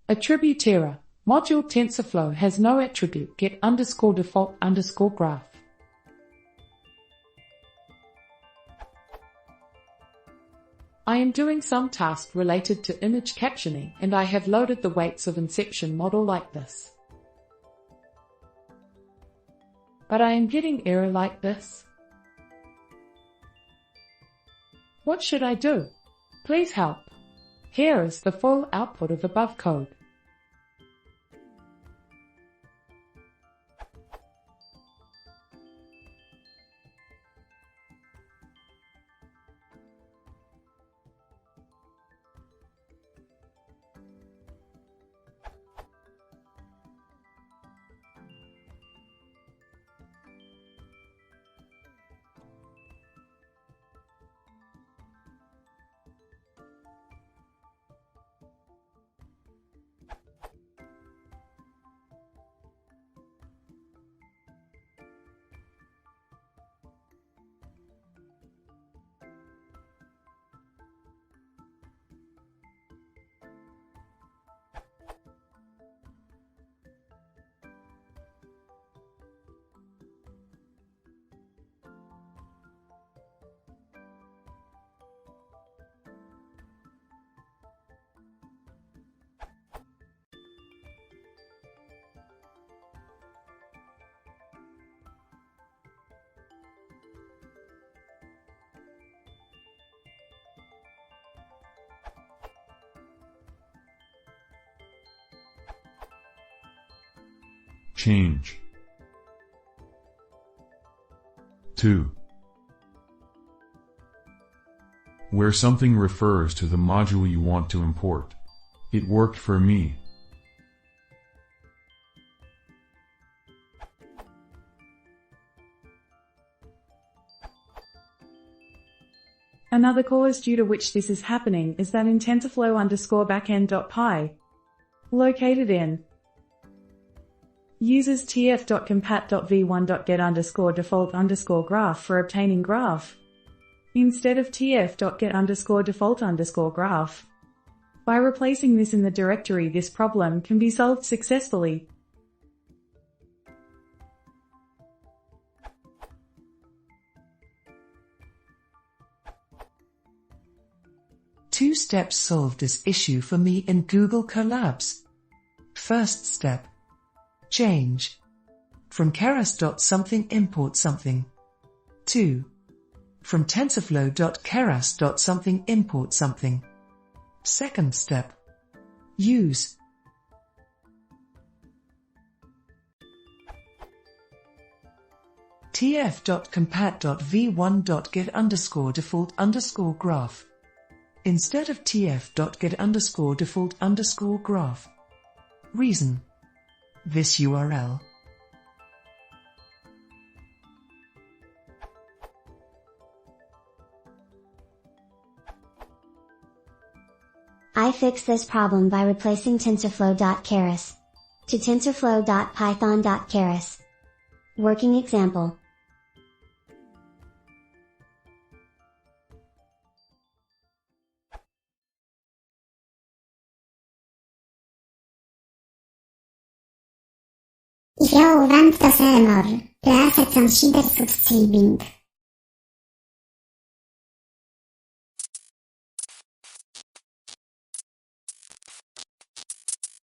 AttributeError. Module TensorFlow has no attribute get_default_graph. I am doing some task related to image captioning and I have loaded the weights of inception model like this. But I am getting error like this. What should I do? Please help. Here is the full output of above code. Change to where something refers to the module you want to import. It worked for me. Another cause due to which this is happening is that in tensorflow_backend.py, located in uses tf.compat.v1.get_default_graph for obtaining graph, instead of tf.get_default_graph. By replacing this in the directory, this problem can be solved successfully. Two steps solved this issue for me in Google Colabs. First step. Change from keras.something import something to from tensorflow.keras.something import something. Second step. Use tf.compat.v1.get_default_graph instead of tf.get_default_graph. Reason: this URL. I fixed this problem by replacing tensorflow.keras to tensorflow.python.keras. Working example. Jo, vent og se når. Leser transkilder streaming.